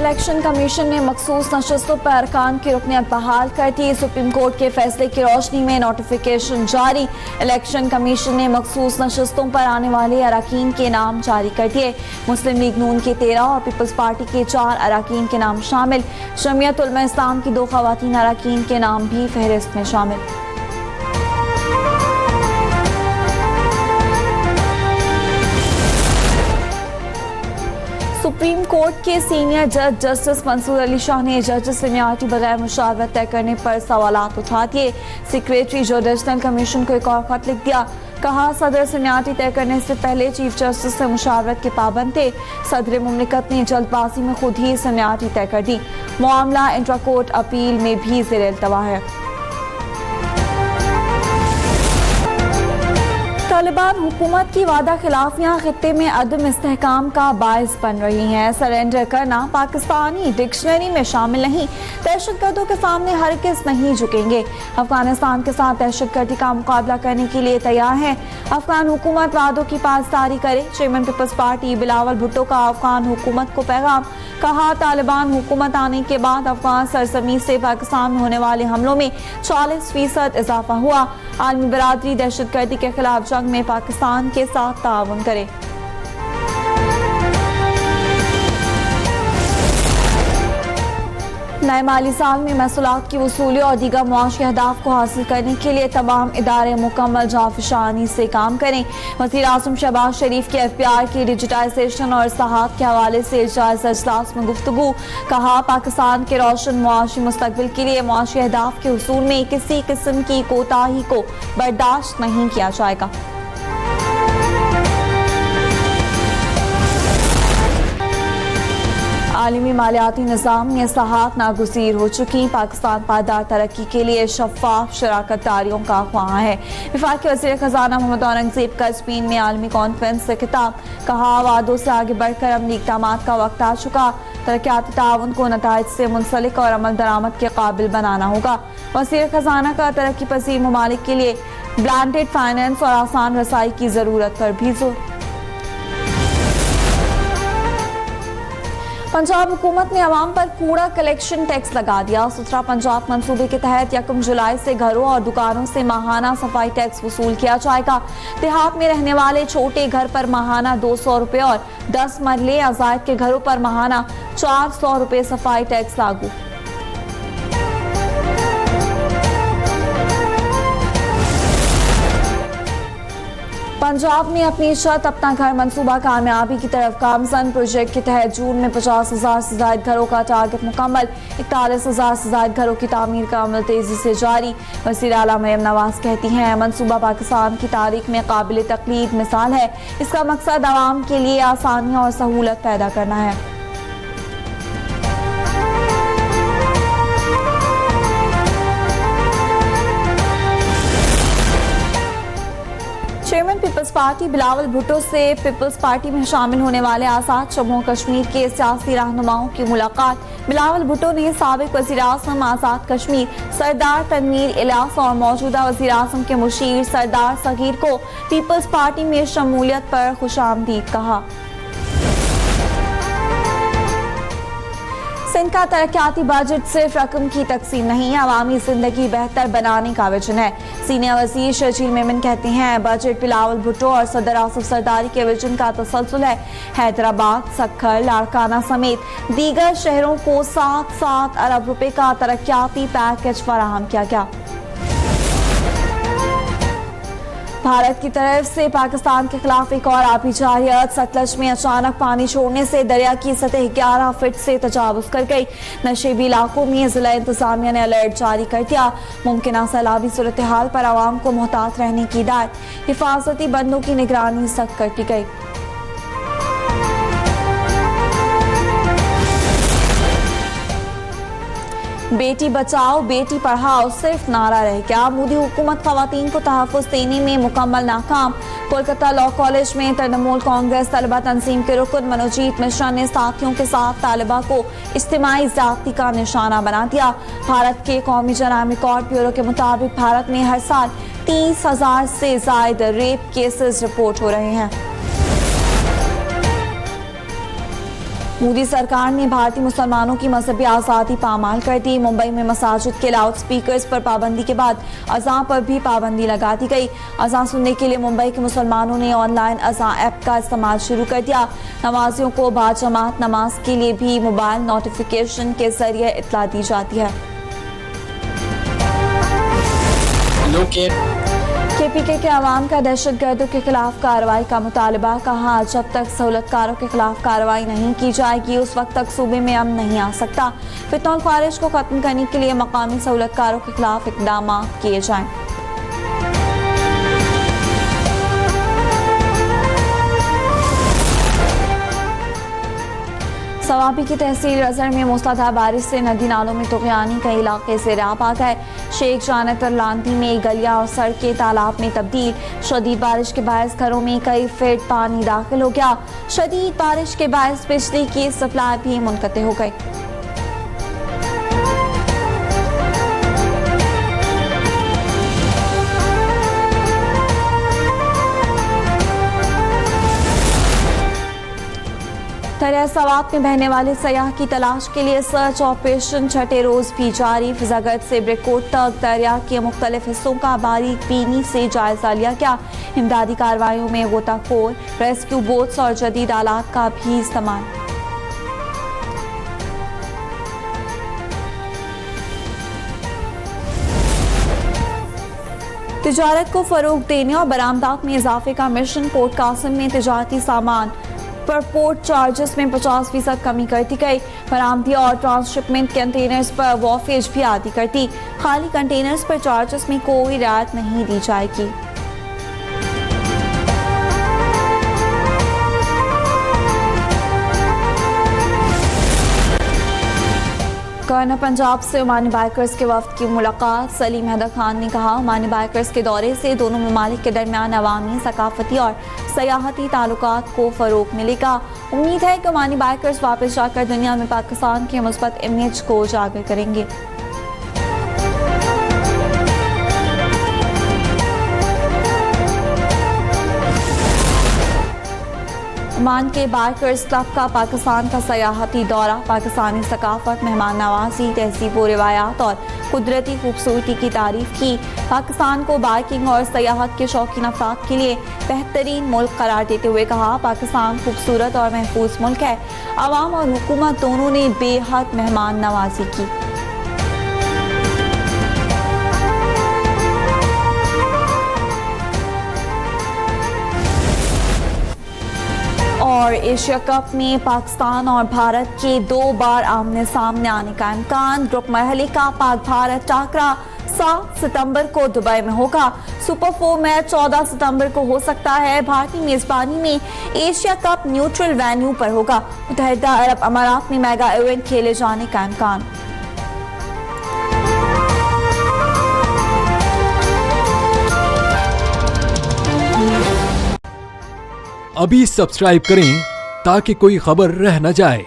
Election commission ने मखसूस नशस्तों पर अरकान की रुकनियत बहाल कर दी। सुप्रीम कोर्ट के फैसले की रोशनी में नोटिफिकेशन जारी। इलेक्शन कमीशन ने मखसूस नशस्तों पर आने वाले अरकान के नाम जारी कर दिए। मुस्लिम लीग नून के 13 और पीपल्स पार्टी के 4 अरकान के नाम शामिल। जमीयत उलमा इस्लाम की 2 खवातीन अरकान के नाम भी फहरिस्त में शामिल। सुप्रीम कोर्ट के सीनियर जज जस्टिस मंसूर अली शाह ने जजेस सीनियरिटी बगैर मुशावरत तय करने पर सवालात उठा दिए। सेक्रेटरी जुडिशल कमीशन को एक और खत लिख दिया। कहा, सदर सीनियरिटी तय करने से पहले चीफ जस्टिस से मुशावरत के पाबंद थे। सदर मुमलिकत ने जल्दबाजी में खुद ही सीनियरिटी तय कर दी। मामला इंट्रा कोर्ट अपील में भी ज़ेर इल्तवा है। तालिबान हुकूमत की वादा खिलाफियां खित्ते में अदम इस्तेहकाम का बायस बन रही हैं। सरेंडर करना पाकिस्तानी डिक्शनरी में शामिल नहीं। दहशतगर्दों के सामने हरगिज़ नहीं झुकेंगे। अफगानिस्तान के साथ दहशतगर्दी का मुकाबला करने के लिए तैयार है। अफगान हुकूमत वादों की पासदारी करे। चेयरमैन पीपल्स पार्टी बिलावल भुट्टो का अफगान हुकूमत को पैगाम। कहा, तालिबान हुकूमत आने के बाद अफगान सरजमीन से पाकिस्तान में होने वाले हमलों में 40% इजाफा हुआ। आलमी बरादरी दहशतगर्दी के खिलाफ जंग में पाकिस्तान के साथ ताउन करे। नए माली साल में महसूलात की वसूली और दीगर मुआशी अहदाफ को हासिल करने के लिए तमाम इदारे मुकम्मल जाफशानी से काम करें। वज़ीर आज़म शहबाज शरीफ के FBI की डिजिटाइजेशन और इस्लाहात के हवाले से जायज़ा इजलास में गुफ्तगू। कहा, पाकिस्तान के रोशन मुआशी मुस्तकबिल के लिए मुआशी अहदाफ के हुसूल में किसी किस्म की कोताही को बर्दाश्त नहीं किया जाएगा। आलमी मालियाती निज़ाम में इस्लाहात नागुज़ीर हो चुकी। पाकिस्तान पायदार तरक्की के लिए शफ़ाफ शराकत दारियों का ख्वाह है। वफाकी वज़ीर ख़ज़ाना मोहम्मद औरंगज़ेब का स्पेन में आलमी कॉन्फ्रेंस से खिताब। कहा, वादों से आगे बढ़कर अमली इक़दामात का वक्त आ चुका। तरक्याती ताउन को नताइज से मुंसलिक और अमल दरामद के काबिल बनाना होगा। वज़ीर ख़ज़ाना का तरक्की पसीर ममालिक के लिए ब्रांडेड फाइनेंस और आसान रसाई की ज़रूरत पर भी जोर। पंजाब हुकूमत ने अवाम पर कूड़ा कलेक्शन टैक्स लगा दिया। सुथरा पंजाब मंसूबे के तहत 1 जुलाई से घरों और दुकानों से माहाना सफाई टैक्स वसूल किया जाएगा। देहात में रहने वाले छोटे घर पर माहाना 200 रुपये और 10 मरले या ज़ायद के घरों पर माहाना 400 रुपये सफाई टैक्स लागू। पंजाब ने अपनी शत अपना घर मंसूबा कामयाबी की तरफ गामजन। प्रोजेक्ट के तहत जून में 50,000 से ज़ायद घरों का टारगेट मुकम्मल। 41,000 से ज़ायद घरों की तामीर का अमल तेजी से जारी। वज़ीर आला मरियम नवाज कहती हैं, मंसूबा पाकिस्तान की तारीख में काबिल तक़लीद मिसाल है। इसका मकसद आवाम के लिए आसानियाँ और सहूलत पैदा करना है। चेयरमैन पीपल्स पार्टी बिलावल भुट्टो से पीपल्स पार्टी में शामिल होने वाले आज़ाद जम्मू कश्मीर के सियासी रहनुमाओं की मुलाकात। बिलावल भुट्टो ने साबिक वज़ीर आज़म आज़ाद कश्मीर सरदार तनवीर इलियास और मौजूदा वज़ीर आज़म के मुशीर सरदार सगीर को पीपल्स पार्टी में शमूलियत पर खुशामदीद कहा। सिंध का तरक्याती बजट सिर्फ रकम की तकसीम नहीं, अवामी जिंदगी बेहतर बनाने का विजन है। सीनियर वज़ीर शर्जील मेमन कहते हैं, बजट बिलावल भुट्टो और सदर आसिफ सरदारी के विजन का तसलसल है। हैदराबाद, सक्खर, लाड़काना समेत दीगर शहरों को 7-7 अरब रुपए का तरक्याती पैकेज फराहम किया गया। भारत की तरफ से पाकिस्तान के खिलाफ एक और आबी जारियत। सतलज में अचानक पानी छोड़ने से दरिया की सतह 11 फीट से तजावुज कर गई। नशेबी इलाकों में जिला इंतजामिया ने अलर्ट जारी कर दिया। मुमकिन सैलाबी सूरत हाल पर आवाम को मोहतात रहने की हिदायत। हिफाजती बंदों की निगरानी सख्त कर दी गई। बेटी बचाओ बेटी पढ़ाओ सिर्फ नारा रह गया। मोदी हुकूमत खवातीन को तहफ़्फ़ुज़ देने में मुकम्मल नाकाम। कोलकाता लॉ कॉलेज में तृणमूल कांग्रेस तलबा तंजीम के रुकन मनोजीत मिश्रा ने साथियों के साथ तालिबा को इज्तिमाई ज़्यादती का निशाना बना दिया। भारत के कौमी जराइम रिकॉर्ड ब्यूरो के मुताबिक भारत में हर साल 30,000 से ज़ायद रेप केसेस रिपोर्ट हो रहे हैं। मोदी सरकार ने भारतीय मुसलमानों की मजहबी आज़ादी पामाल कर दी। मुंबई में मसाजिद के लाउड स्पीकर्स पर पाबंदी के बाद अज़ां पर भी पाबंदी लगा दी गई। अज़ां सुनने के लिए मुंबई के मुसलमानों ने ऑनलाइन अज़ां ऐप का इस्तेमाल शुरू कर दिया। नमाजियों को बाजमात नमाज के लिए भी मोबाइल नोटिफिकेशन के जरिए इत्तला दी जाती है। केपीके के अवाम का दहशतगर्दों के खिलाफ कार्रवाई का मुतालबा। कहा, जब तक सहूलतकारों के खिलाफ कार्रवाई नहीं की जाएगी उस वक्त तक सूबे में अमन नहीं आ सकता। फितनल ख्वारिश को खत्म करने के लिए मकामी सहूलतकारों के खिलाफ इक़दाम किए जाएं। सवाबी की तहसील रजर में मूसलाधार बारिश से नदी नालों में तुग़यानी, कई इलाके से राब आ गए। शेख जानत और लांती में गलियां और सड़कें तालाब में तब्दील। शदीद बारिश के बायस घरों में कई फीट पानी दाखिल हो गया। शदीद बारिश के बायस बिजली की सप्लाई भी मुनक़ते हो गई। दरिया सवात में बहने वाले सयाह की तलाश के लिए सर्च ऑपरेशन छठे रोज भी जारी। फिजागर्द से ब्रिकोट तक दरिया के मुख्तलिफ हिस्सों का बारीक बीनी से जायजा लिया गया। इमदादी कार्रवाइयों में गोताखोर, रेस्क्यू बोट्स और जदीद आलात का भी इस्तेमाल। तिजारत को फरोग देने और बरामदात में इजाफे का मिशन। पोर्ट कासिम में तिजारती सामान पर पोर्ट चार्जेस में 50% कमी कर दी गई। बरामदी और ट्रांसशिपमेंट कंटेनर्स पर वॉफेज भी आदी कर दी। खाली कंटेनर्स पर चार्जेस में कोई रियायत नहीं दी जाएगी। गवर्नर पंजाब से ओमानी बाइकर्स के वफ्द की मुलाकात। सलीम हैदर खान ने कहा, ओमानी बाइकर्स के दौरे से दोनों ममालिक के दरमियान अवामी, सकाफती और सयाहती ताल्लुकात को फ़रोग मिलेगा। उम्मीद है कि ओमानी बाइकर्स वापस जाकर दुनिया में पाकिस्तान के मुस्बत इमेज को उजागर करेंगे। ओमान के बाइकर्स क्लब का पाकिस्तान का सयाहती दौरा। पाकिस्तानी सकाफत, मेहमान नवाजी, तहजीब व रिवायात और कुदरती खूबसूरती की तारीफ की। पाकिस्तान को बाइकिंग और सयाहत के शौकीन अफराद के लिए बेहतरीन मुल्क करार देते हुए कहा, पाकिस्तान खूबसूरत और महफूज मुल्क है। अवाम और हुकूमत दोनों ने बेहद मेहमान नवाजी की। और एशिया कप में पाकिस्तान और भारत के 2 बार आमने सामने आने का इम्कान। ग्रुप मरहले का पाक भारत टाकरा 7 सितंबर को दुबई में होगा। सुपर 4 मैच 14 सितंबर को हो सकता है। भारतीय मेजबानी में एशिया कप न्यूट्रल वेन्यू पर होगा। मुत्तहिदा अरब अमारात में मेगा इवेंट खेले जाने का इम्कान। अभी सब्सक्राइब करें ताकि कोई खबर रह न जाए।